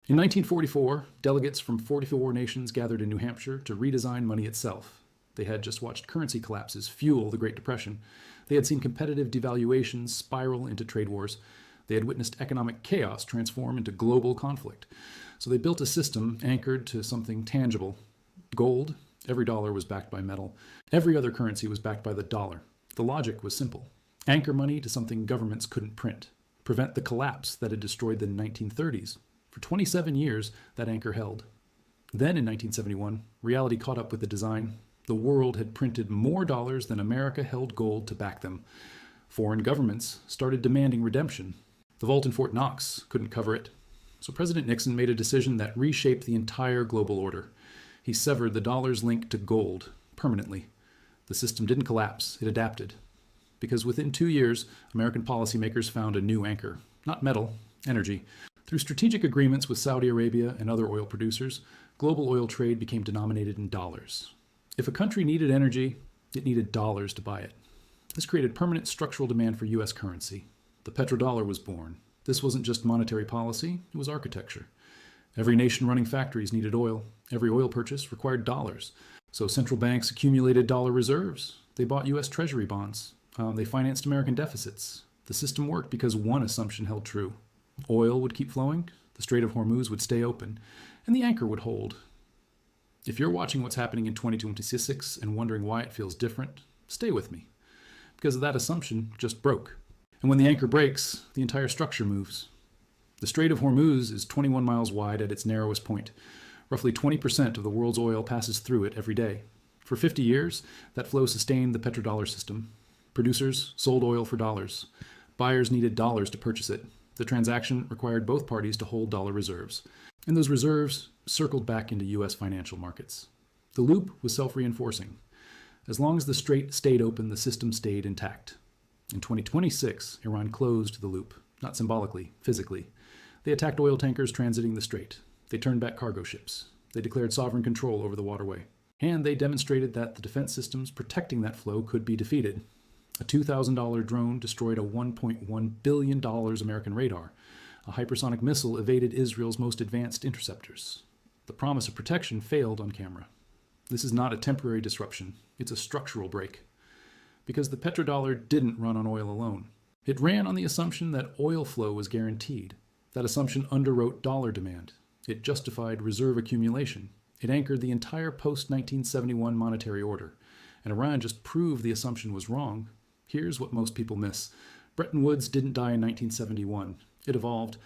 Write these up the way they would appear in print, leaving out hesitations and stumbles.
In 1944, delegates from 44 nations gathered in New Hampshire to redesign money itself. They had just watched currency collapses fuel the Great Depression. They had seen competitive devaluations spiral into trade wars. They had witnessed economic chaos transform into global conflict. So they built a system anchored to something tangible. Gold. Every dollar was backed by metal. Every other currency was backed by the dollar. The logic was simple. Anchor money to something governments couldn't print. Prevent the collapse that had destroyed the 1930s. For 27 years, that anchor held. Then in 1971, reality caught up with the design. The world had printed more dollars than America held gold to back them. Foreign governments started demanding redemption. The vault in Fort Knox couldn't cover it. So President Nixon made a decision that reshaped the entire global order. He severed the dollar's link to gold permanently. The system didn't collapse, it adapted. Because within 2 years, American policymakers found a new anchor. Not metal, energy. Through strategic agreements with Saudi Arabia and other oil producers, global oil trade became denominated in dollars. If a country needed energy, it needed dollars to buy it. This created permanent structural demand for U.S. currency. The petrodollar was born. This wasn't just monetary policy, it was architecture. Every nation running factories needed oil. Every oil purchase required dollars. So central banks accumulated dollar reserves. They bought U.S. Treasury bonds. They financed American deficits. The system worked because one assumption held true. Oil would keep flowing, the Strait of Hormuz would stay open, and the anchor would hold. If you're watching what's happening in 2026 and wondering why it feels different, stay with me. Because that assumption just broke. And when the anchor breaks, the entire structure moves. The Strait of Hormuz is 21 miles wide at its narrowest point. Roughly 20% of the world's oil passes through it every day. For 50 years, that flow sustained the petrodollar system. Producers sold oil for dollars. Buyers needed dollars to purchase it. The transaction required both parties to hold dollar reserves. And those reserves circled back into U.S. financial markets. The loop was self-reinforcing. As long as the strait stayed open, the system stayed intact. In 2026, Iran closed the loop, not symbolically, physically. They attacked oil tankers transiting the strait. They turned back cargo ships. They declared sovereign control over the waterway. And they demonstrated that the defense systems protecting that flow could be defeated. A $2,000 drone destroyed a $1.1 billion American radar. A hypersonic missile evaded Israel's most advanced interceptors. The promise of protection failed on camera. This is not a temporary disruption. It's a structural break. Because the petrodollar didn't run on oil alone. It ran on the assumption that oil flow was guaranteed. That assumption underwrote dollar demand. It justified reserve accumulation. It anchored the entire post-1971 monetary order. And Iran just proved the assumption was wrong. Here's what most people miss. Bretton Woods didn't die in 1971. It evolved.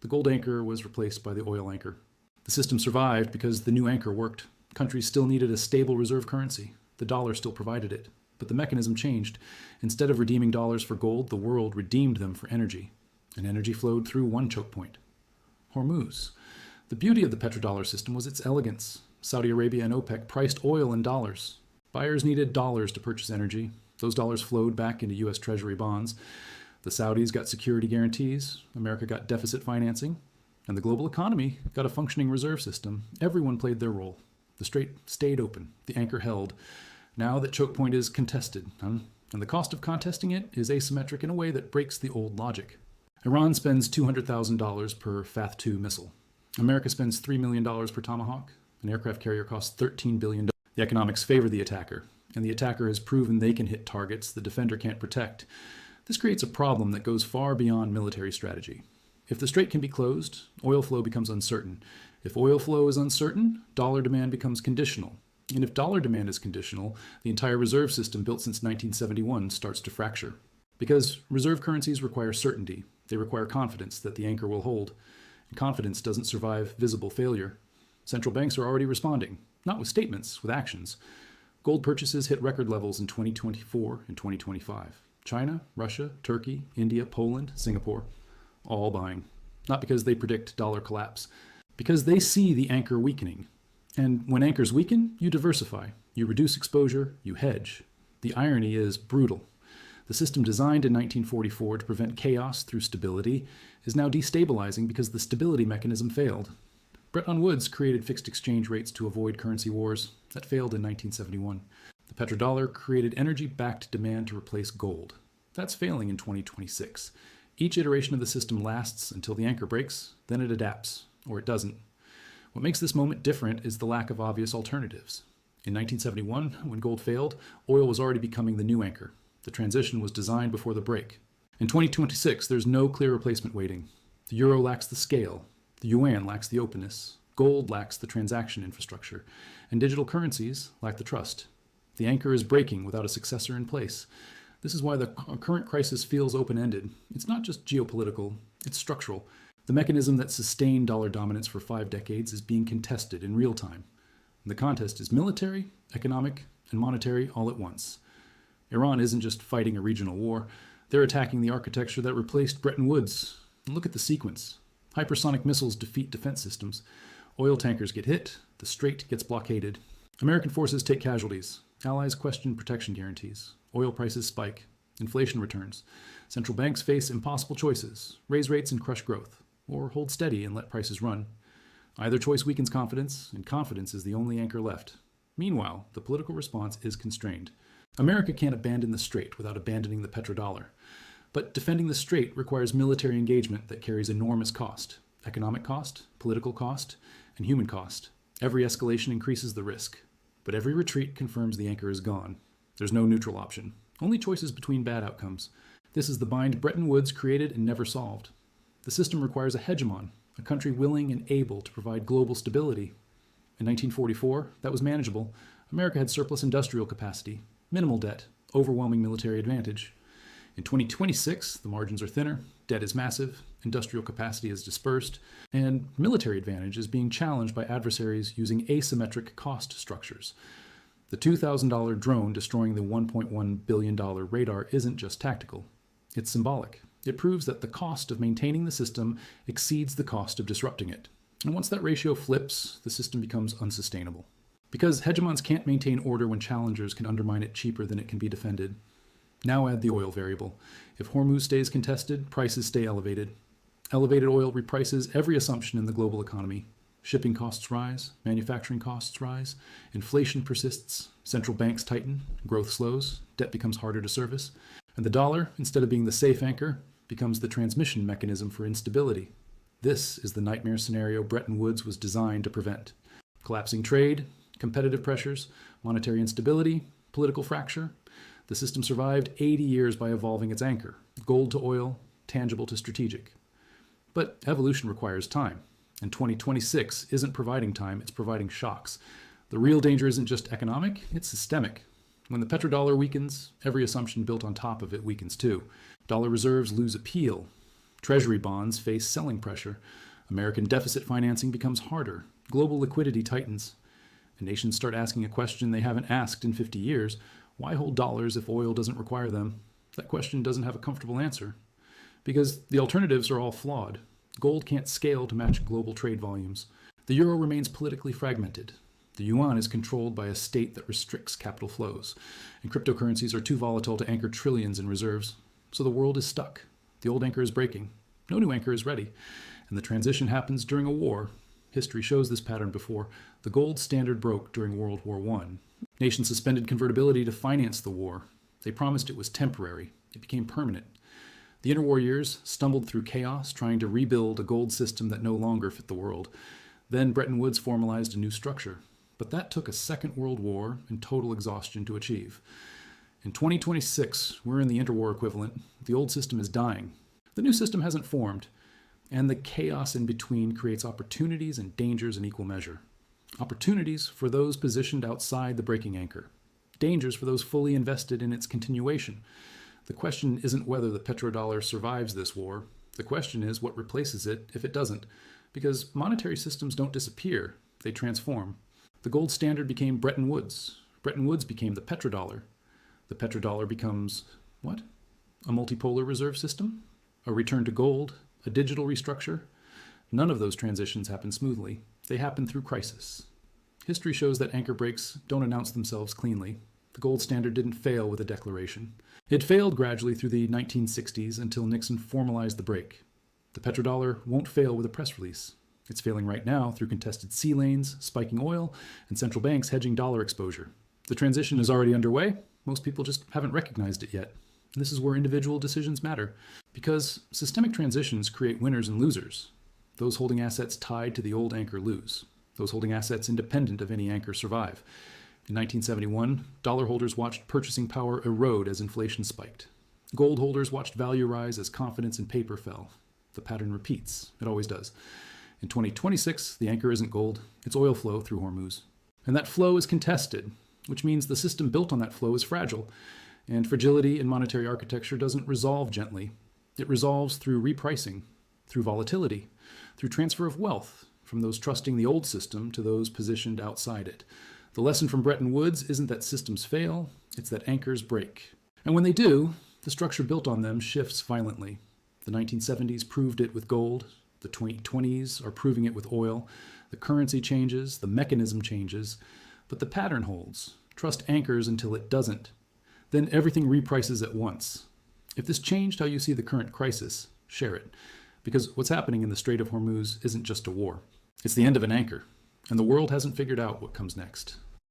The gold anchor was replaced by the oil anchor. The system survived because the new anchor worked. Countries still needed a stable reserve currency. The dollar still provided it. But the mechanism changed. Instead of redeeming dollars for gold, the world redeemed them for energy. And energy flowed through one choke point. Hormuz. The beauty of the petrodollar system was its elegance. Saudi Arabia and OPEC priced oil in dollars. Buyers needed dollars to purchase energy. Those dollars flowed back into U.S. Treasury bonds. The Saudis got security guarantees. America got deficit financing. And the global economy got a functioning reserve system. Everyone played their role. The strait stayed open. The anchor held. Now that choke point is contested, and the cost of contesting it is asymmetric in a way that breaks the old logic. Iran spends $200,000 per FATH-2 missile. America spends $3 million per Tomahawk. An aircraft carrier costs $13 billion. The economics favor the attacker, and the attacker has proven they can hit targets the defender can't protect. This creates a problem that goes far beyond military strategy. If the strait can be closed, oil flow becomes uncertain. If oil flow is uncertain, dollar demand becomes conditional. And if dollar demand is conditional, the entire reserve system built since 1971 starts to fracture. Because reserve currencies require certainty. They require confidence that the anchor will hold. And confidence doesn't survive visible failure. Central banks are already responding, not with statements, with actions. Gold purchases hit record levels in 2024 and 2025. China, Russia, Turkey, India, Poland, Singapore, all buying. Not because they predict dollar collapse, because they see the anchor weakening. And when anchors weaken, you diversify. You reduce exposure, you hedge. The irony is brutal. The system designed in 1944 to prevent chaos through stability is now destabilizing because the stability mechanism failed. Bretton Woods created fixed exchange rates to avoid currency wars. That failed in 1971. The petrodollar created energy-backed demand to replace gold. That's failing in 2026. Each iteration of the system lasts until the anchor breaks, then it adapts. or it doesn't. What makes this moment different is the lack of obvious alternatives. In 1971, when gold failed, oil was already becoming the new anchor. The transition was designed before the break. In 2026, there's no clear replacement waiting. The euro lacks the scale. The yuan lacks the openness. Gold lacks the transaction infrastructure. And digital currencies lack the trust. The anchor is breaking without a successor in place. This is why the current crisis feels open-ended. It's not just geopolitical, it's structural. The mechanism that sustained dollar dominance for 5 decades is being contested in real time. The contest is military, economic, and monetary all at once. Iran isn't just fighting a regional war. They're attacking the architecture that replaced Bretton Woods. And look at the sequence. Hypersonic missiles defeat defense systems. Oil tankers get hit. The Strait gets blockaded. American forces take casualties. Allies question protection guarantees. Oil prices spike. Inflation returns. Central banks face impossible choices. Raise rates and crush growth. Or hold steady and let prices run. Either choice weakens confidence, and confidence is the only anchor left. Meanwhile, the political response is constrained. America can't abandon the Strait without abandoning the petrodollar. But defending the Strait requires military engagement that carries enormous cost. Economic cost, political cost, and human cost. Every escalation increases the risk. But every retreat confirms the anchor is gone. There's no neutral option. Only choices between bad outcomes. This is the bind Bretton Woods created and never solved. The system requires a hegemon, a country willing and able to provide global stability. In 1944, that was manageable. America had surplus industrial capacity, minimal debt, overwhelming military advantage. In 2026, the margins are thinner, debt is massive, industrial capacity is dispersed, and military advantage is being challenged by adversaries using asymmetric cost structures. The $2,000 drone destroying the $1.1 billion radar isn't just tactical. It's symbolic. It proves that the cost of maintaining the system exceeds the cost of disrupting it. And once that ratio flips, the system becomes unsustainable. Because hegemons can't maintain order when challengers can undermine it cheaper than it can be defended. Now add the oil variable. If Hormuz stays contested, prices stay elevated. Elevated oil reprices every assumption in the global economy. Shipping costs rise, manufacturing costs rise, inflation persists, central banks tighten, growth slows, debt becomes harder to service, and the dollar, instead of being the safe anchor, becomes the transmission mechanism for instability. This is the nightmare scenario Bretton Woods was designed to prevent. Collapsing trade, competitive pressures, monetary instability, political fracture. The system survived 80 years by evolving its anchor, gold to oil, tangible to strategic. But evolution requires time, and 2026 isn't providing time, it's providing shocks. The real danger isn't just economic, it's systemic. When the petrodollar weakens, every assumption built on top of it weakens too. Dollar reserves lose appeal. Treasury bonds face selling pressure. American deficit financing becomes harder. Global liquidity tightens. And nations start asking a question they haven't asked in 50 years. Why hold dollars if oil doesn't require them? That question doesn't have a comfortable answer. Because the alternatives are all flawed. Gold can't scale to match global trade volumes. The euro remains politically fragmented. The yuan is controlled by a state that restricts capital flows. And cryptocurrencies are too volatile to anchor trillions in reserves. So the world is stuck. The old anchor is breaking. No new anchor is ready. And the transition happens during a war. History shows this pattern before. The gold standard broke during World War I. Nations suspended convertibility to finance the war. They promised it was temporary. It became permanent. The interwar years stumbled through chaos, trying to rebuild a gold system that no longer fit the world. Then Bretton Woods formalized a new structure. But that took a second world war and total exhaustion to achieve. In 2026, we're in the interwar equivalent. The old system is dying. The new system hasn't formed. And the chaos in between creates opportunities and dangers in equal measure. Opportunities for those positioned outside the breaking anchor. Dangers for those fully invested in its continuation. The question isn't whether the petrodollar survives this war. The question is what replaces it if it doesn't. Because monetary systems don't disappear, they transform. The gold standard became Bretton Woods. Bretton Woods became the petrodollar. The petrodollar becomes, what? A multipolar reserve system? A return to gold? A digital restructure? None of those transitions happen smoothly. They happen through crisis. History shows that anchor breaks don't announce themselves cleanly. The gold standard didn't fail with a declaration. It failed gradually through the 1960s until Nixon formalized the break. The petrodollar won't fail with a press release. It's failing right now through contested sea lanes, spiking oil, and central banks hedging dollar exposure. The transition is already underway. Most people just haven't recognized it yet. This is where individual decisions matter, because systemic transitions create winners and losers. Those holding assets tied to the old anchor lose. Those holding assets independent of any anchor survive. In 1971, dollar holders watched purchasing power erode as inflation spiked. Gold holders watched value rise as confidence in paper fell. The pattern repeats. It always does. In 2026, the anchor isn't gold, it's oil flow through Hormuz. And that flow is contested, which means the system built on that flow is fragile. And fragility in monetary architecture doesn't resolve gently. It resolves through repricing, through volatility, through transfer of wealth from those trusting the old system to those positioned outside it. The lesson from Bretton Woods isn't that systems fail, it's that anchors break. And when they do, the structure built on them shifts violently. The 1970s proved it with gold. The 2020s are proving it with oil. The currency changes, the mechanism changes, but the pattern holds. Trust anchors until it doesn't. Then everything reprices at once. If this changed how you see the current crisis, share it. Because what's happening in the Strait of Hormuz isn't just a war. It's the end of an anchor, and the world hasn't figured out what comes next.